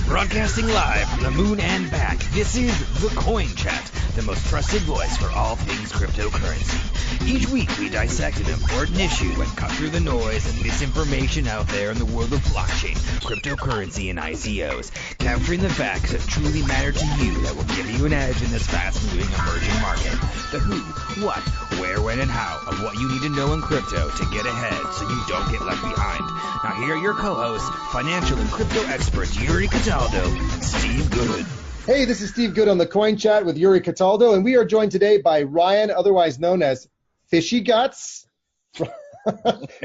Broadcasting live from the moon and back, this is The Coin Chat, the most trusted voice for all things cryptocurrency. Each week we dissect an important issue and cut through the noise and misinformation out there in the world of blockchain, cryptocurrency, and ICOs, capturing the facts that truly matter to you that will give you an edge in this fast-moving emerging market. The who, what, where, when, and how of what you need to know in crypto to get ahead so you don't get left behind. Now here are your co-hosts, financial and crypto experts Yuri Cataldo and Steve Good. Hey, this is Steve Good on the Coin Chat with Yuri Cataldo, and we are joined today by Ryan, otherwise known as Fishy Guts,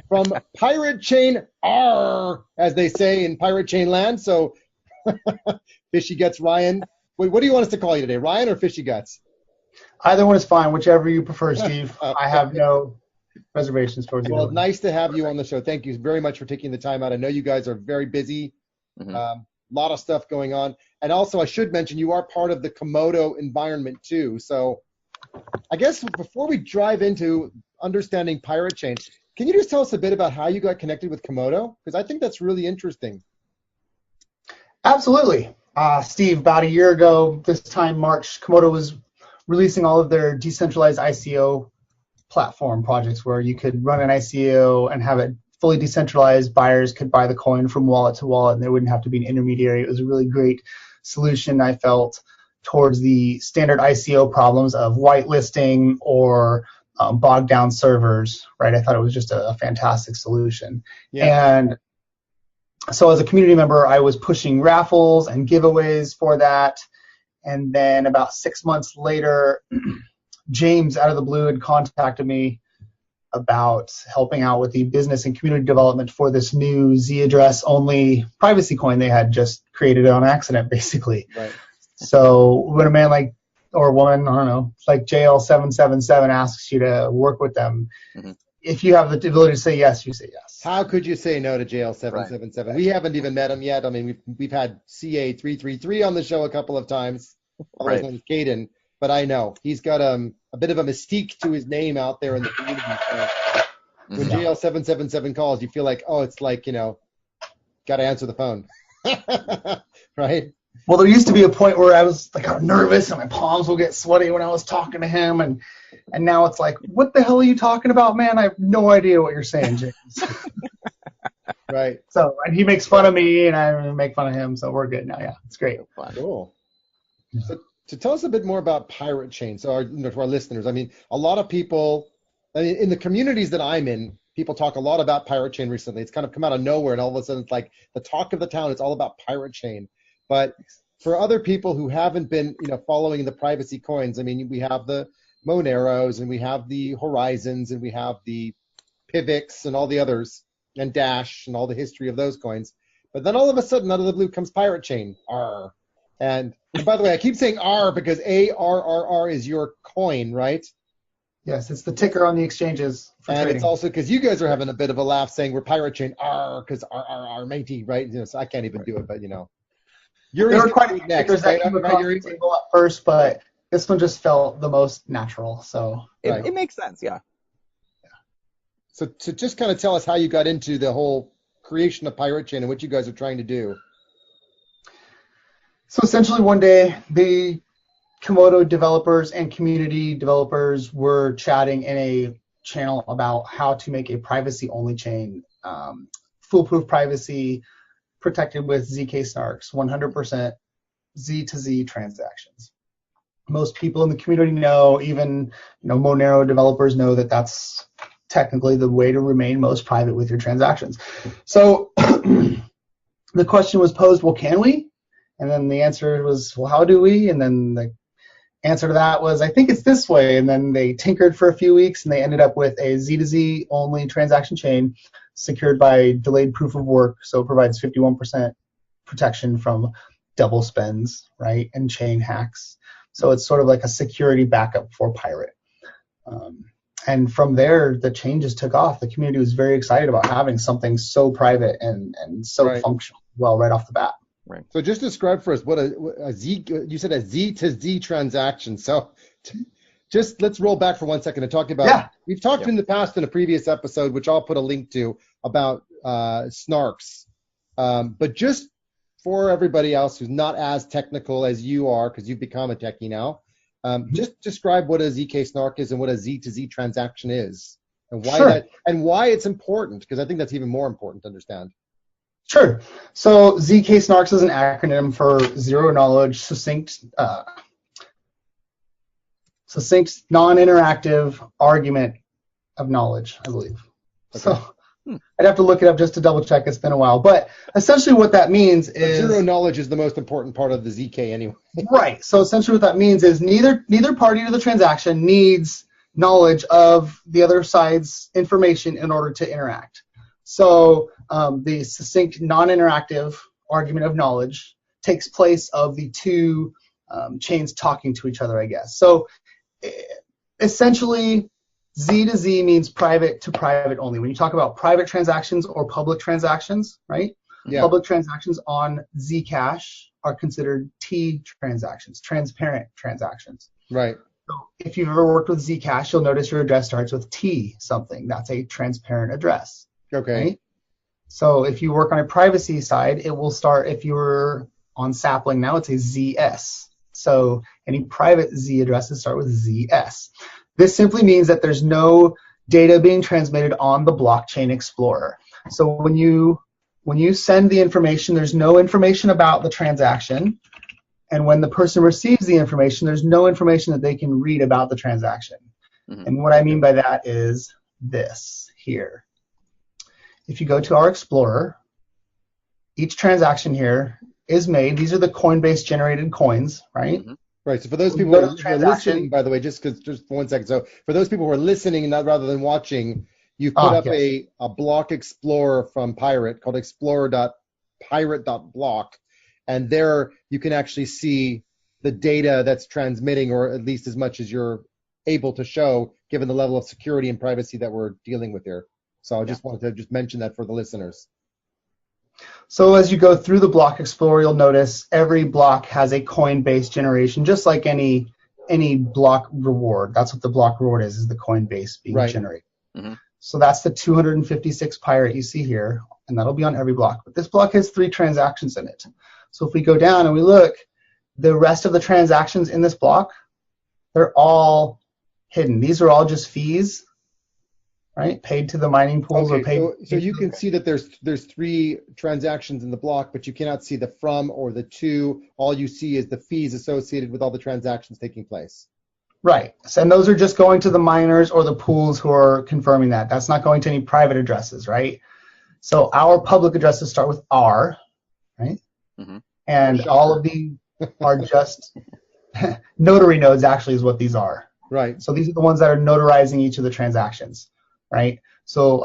from Pirate Chain R, as they say in Pirate Chain Land. So, Fishy Guts, Ryan. Wait, what do you want us to call you today, Ryan or Fishy Guts? Either one is fine, whichever you prefer, Steve. I have no reservations towards you. Well, nice to have you on the show. Thank you very much for taking the time out. I know you guys are very busy. Lot of stuff going on. And also, I should mention, you are part of the Komodo environment too. So I guess before we dive into understanding Pirate Chain, can you just tell us a bit about how you got connected with Komodo? Because I think that's really interesting. Absolutely. Steve, about a year ago, this time March, Komodo was releasing all of their decentralized ICO platform projects where you could run an ICO and have it fully decentralized. Buyers could buy the coin from wallet to wallet, and there wouldn't have to be an intermediary. It was a really great solution, I felt, towards the standard ICO problems of whitelisting or bogged down servers, right? I thought it was just a fantastic solution. Yeah. And so as a community member, I was pushing raffles and giveaways for that. And then about 6 months later, James, out of the blue, had contacted me about helping out with the business and community development for this new Z address only privacy coin they had just created on accident, basically. Right. So when a man like, or a woman, I don't know, like JL777 asks you to work with them, if you have the ability to say yes, you say yes. How could you say no to JL777? Right. We haven't even met him yet. I mean, we've had CA333 on the show a couple of times. Right. His name's Caden. But I know he's got a bit of a mystique to his name out there in the community. So when JL777 calls, you feel like, oh, it's like, got to answer the phone. Right? Well, there used to be a point where I was like nervous and my palms would get sweaty when I was talking to him. And now it's like, what the hell are you talking about, man? I have no idea what you're saying, James. Right. So, and he makes fun of me and I make fun of him. So we're good now. Yeah, it's great. Cool. So tell us a bit more about Pirate Chain. So to our listeners, I mean, a lot of people, in the communities that I'm in, people talk a lot about Pirate Chain recently. It's kind of come out of nowhere, and all of a sudden it's like the talk of the town. It's all about Pirate Chain. But for other people who haven't been, following the privacy coins, I mean, we have the Moneros, and we have the Horizons, and we have the Pivx, and all the others, and Dash, and all the history of those coins. But then all of a sudden, out of the blue comes Pirate Chain. R. And by the way, I keep saying R because ARRR is your coin, right? Yes, it's the ticker on the exchanges for trading. It's also because you guys are having a bit of a laugh saying we're Pirate Chain R because RRR matey, right? So I can't even do it, but Yuri's there were quite a few next, tickers that came across the table at first, but this one just felt the most natural. So it makes sense, yeah. So to just kind of tell us how you got into the whole creation of Pirate Chain and what you guys are trying to do. So essentially one day, the Komodo developers and community developers were chatting in a channel about how to make a privacy-only chain, foolproof privacy, protected with ZK snarks, 100% Z to Z transactions. Most people in the community know, even Monero developers know that that's technically the way to remain most private with your transactions. So the question was posed, well, can we? And then the answer was, well, how do we? And then the answer to that was, I think it's this way. And then they tinkered for a few weeks, and they ended up with a Z to Z only transaction chain secured by delayed proof of work. So it provides 51% protection from double spends, right, and chain hacks. So it's sort of like a security backup for Pirate. And from there, the changes took off. The community was very excited about having something so private and so functional, right off the bat. Right. So just describe for us what a Z, you said a Z to Z transaction. So just let's roll back for 1 second and talk about, we've talked in the past in a previous episode, which I'll put a link to, about snarks. But just for everybody else who's not as technical as you are, because you've become a techie now, just describe what a ZK snark is and what a Z to Z transaction is, and why Sure. why it's important, because I think that's even more important to understand. Sure. So ZK snarks is an acronym for zero knowledge, succinct, non-interactive argument of knowledge, I believe. Okay. So I'd have to look it up just to double check. It's been a while. But essentially what that means is... Zero knowledge is the most important part of the ZK anyway. Right. So essentially what that means is neither party to the transaction needs knowledge of the other side's information in order to interact. So the succinct non-interactive argument of knowledge takes place of the two chains talking to each other, I guess. So essentially, Z to Z means private to private only. When you talk about private transactions or public transactions, right? Yeah. Public transactions on Zcash are considered T transactions, transparent transactions. Right. So if you've ever worked with Zcash, you'll notice your address starts with T something. That's a transparent address. Okay. Right? So if you work on a privacy side, it will start, if you were on Sapling now, it's a ZS. So any private Z addresses start with ZS. This simply means that there's no data being transmitted on the blockchain explorer. So when you send the information, there's no information about the transaction. And when the person receives the information, there's no information that they can read about the transaction. Mm-hmm. And what I mean by that is this here. If you go to our explorer, each transaction here is made. These are the Coinbase generated coins, right? Mm-hmm. Right. So for those people who are listening, by the way, just for 1 second. So for those people who are listening and not rather than watching, you've put up a block explorer from Pirate called explorer.pirate.block. And there you can actually see the data that's transmitting, or at least as much as you're able to show, given the level of security and privacy that we're dealing with here. So I just wanted to just mention that for the listeners. So as you go through the block explorer, you'll notice every block has a Coinbase generation, just like any block reward. That's what the block reward is the Coinbase being generated. Mm-hmm. So that's the 256 Pirate you see here, and that'll be on every block. But this block has 3 transactions in it. So if we go down and we look, the rest of the transactions in this block, they're all hidden. These are all just fees, right? Paid to the mining pools or paid. So you can see that there's 3 transactions in the block, but you cannot see the from or the to. All you see is the fees associated with all the transactions taking place. Right. And those are just going to the miners or the pools who are confirming that. That's not going to any private addresses, right? So our public addresses start with R, right? Mm-hmm. And all of these are just notary nodes, actually, is what these are. Right. So these are the ones that are notarizing each of the transactions, right? So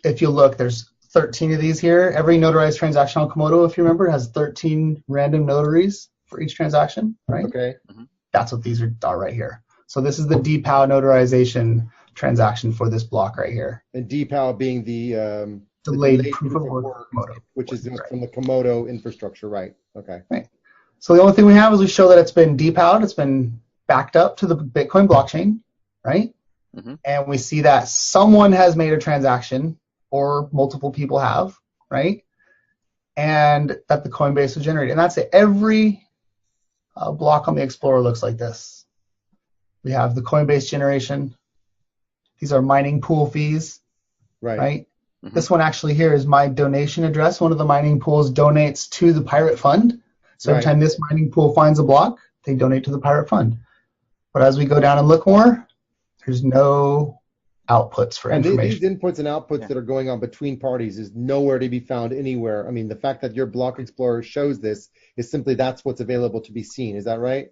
if you look, there's 13 of these here. Every notarized transaction on Komodo, if you remember, has 13 random notaries for each transaction, right? Okay. Mm-hmm. That's what these are right here. So this is the DPoW notarization transaction for this block right here. And DPoW being the delayed proof of work, which is from the Komodo infrastructure, right? Okay. Right. So the only thing we have is we show that it's been DPoW'd, it's been backed up to the Bitcoin blockchain, right? Mm-hmm. And we see that someone has made a transaction, or multiple people have, right? And that the Coinbase was generated. And that's it. Every block on the Explorer looks like this. We have the Coinbase generation. These are mining pool fees, right? Mm-hmm. This one actually here is my donation address. One of the mining pools donates to the Pirate Fund. So every time this mining pool finds a block, they donate to the Pirate Fund. But as we go down and look more, there's no outputs for information. These inputs and outputs that are going on between parties is nowhere to be found anywhere. I mean, the fact that your Block Explorer shows this is simply that's what's available to be seen. Is that right?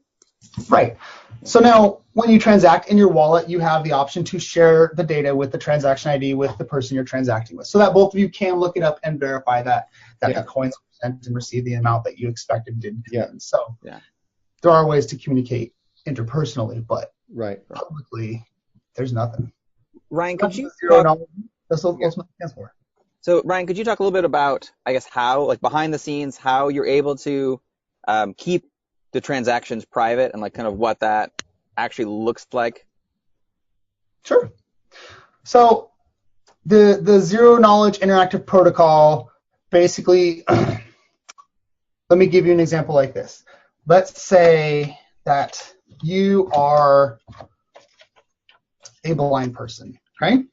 Right. So now when you transact in your wallet, you have the option to share the data with the transaction ID with the person you're transacting with, so that both of you can look it up and verify that the coins were sent and receive the amount that you expected did. So there are ways to communicate interpersonally, but publicly, there's nothing. Ryan, could you That's what it stands for. So Ryan, could you talk a little bit about, I guess, how, like behind the scenes, how you're able to keep the transactions private and like kind of what that actually looks like? Sure. So the zero knowledge interactive protocol basically, let me give you an example like this. Let's say that you are a blind person, right?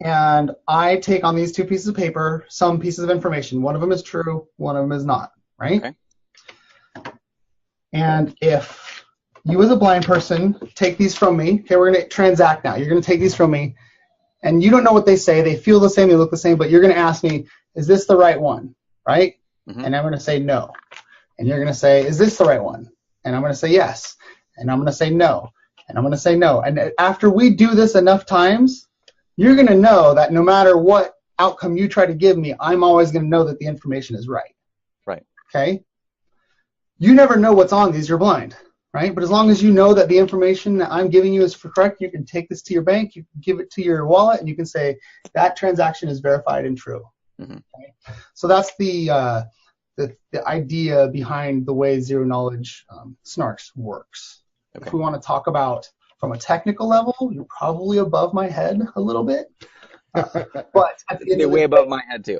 And I take on these two pieces of paper some pieces of information. One of them is true, one of them is not, right? Okay. And if you as a blind person take these from me, okay, we're going to transact now. You're going to take these from me, and you don't know what they say. They feel the same, they look the same, but you're going to ask me, is this the right one, right? Mm-hmm. And I'm going to say no. And you're going to say, is this the right one? And I'm going to say yes. And I'm going to say no. And I'm going to say no. And after we do this enough times, you're going to know that no matter what outcome you try to give me, I'm always going to know that the information is right. Right. Okay? You never know what's on these. You're blind, right? But as long as you know that the information that I'm giving you is correct, you can take this to your bank, you can give it to your wallet, and you can say that transaction is verified and true. Mm-hmm. Okay? So that's the idea behind the way zero knowledge snarks works. Okay. If we want to talk about from a technical level, you're probably above my head a little bit. But at the end They're of way the above day, my head too.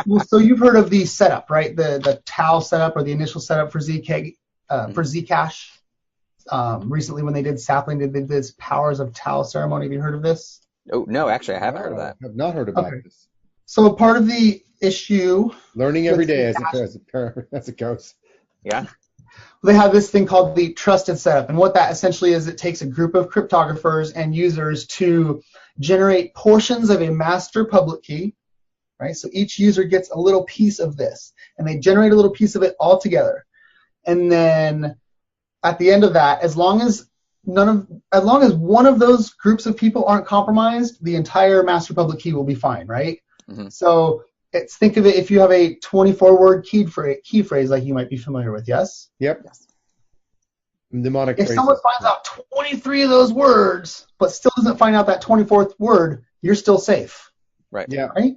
well, so you've heard of the setup, right? The TAO setup or the initial setup for for Zcash. Recently, when they did Sapling, they did this Powers of TAO ceremony. Have you heard of this? Oh no, actually, I haven't heard of that. I have not heard about Okay. this. So part of the issue, Learning every with day Zcash, as it goes. Yeah. they have this thing called the trusted setup. And what that essentially is, it takes a group of cryptographers and users to generate portions of a master public key, right? So each user gets a little piece of this, and they generate a little piece of it all together. And then at the end of that, as long as one of those groups of people aren't compromised, the entire master public key will be fine, right? Mm-hmm. So think of it, if you have a 24-word key phrase like you might be familiar with, yes? Yep. Yes. Mnemonic If phrases. someone finds out 23 of those words, but still doesn't find out that 24th word, you're still safe, Right. Yeah. right?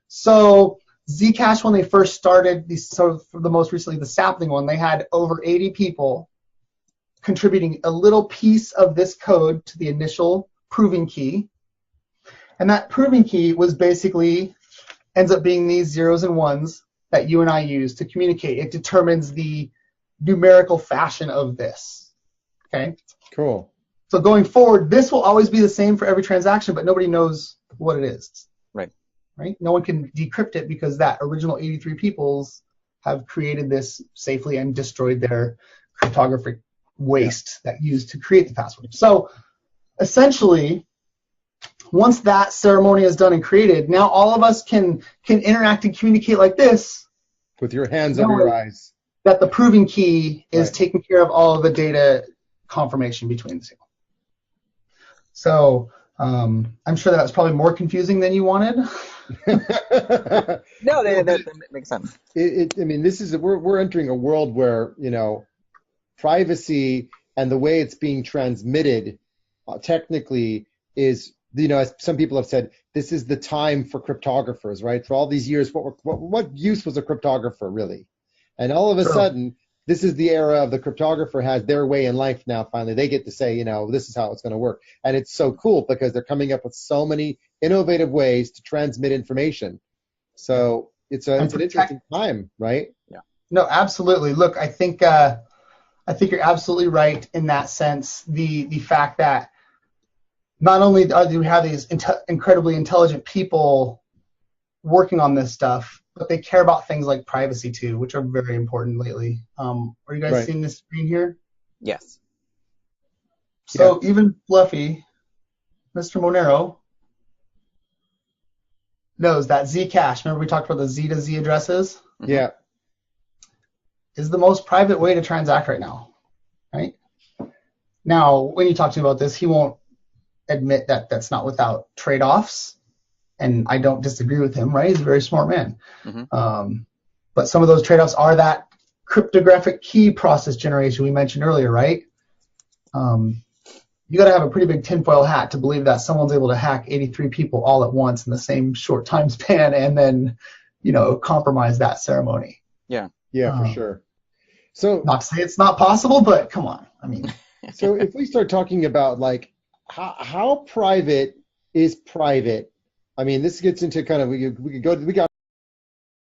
So Zcash, when they first started, for the most recently, the Sapling one, they had over 80 people contributing a little piece of this code to the initial proving key. And that proving key was basically ends up being these zeros and ones that you and I use to communicate. It determines the numerical fashion of this. Okay? Cool. So going forward, this will always be the same for every transaction, but nobody knows what it is. Right. Right? No one can decrypt it because that original 83 peoples have created this safely and destroyed their cryptographic waste that used to create the password. So essentially, once that ceremony is done and created, now all of us can interact and communicate like this. With your hands over your eyes. That the proving key is Right. taking care of all of the data confirmation between the two. So I'm sure that was probably more confusing than you wanted. No, that makes sense. I mean, we're entering a world where, privacy and the way it's being transmitted technically is, as some people have said, this is the time for cryptographers, right? For all these years, what use was a cryptographer really? And all of a sudden, this is the era of the cryptographer has their way in life now. Finally, they get to say, this is how it's going to work. And it's so cool because they're coming up with so many innovative ways to transmit information. So it's an interesting time, right? Yeah. No, absolutely. Look, I think you're absolutely right in that sense. The fact that not only do we have these incredibly intelligent people working on this stuff, but they care about things like privacy too, which are very important lately. Are you guys seeing this screen here? Yes. So even Fluffy, Mr. Monero, knows that Zcash, remember we talked about the Z to Z addresses? Yeah. Is the most private way to transact right now, right? Now, when you talk to him about this, he won't admit that that's not without trade-offs, and I don't disagree with him, right? He's a very smart man. Mm-hmm. But some of those trade-offs are that cryptographic key process generation we mentioned earlier, right? You got to have a pretty big tinfoil hat to believe that someone's able to hack 83 people all at once in the same short time span and then, compromise that ceremony. Yeah. Yeah, for sure. So not to say it's not possible, but come on. I mean, so if we start talking about like how private is private, I mean, this gets into kind of we got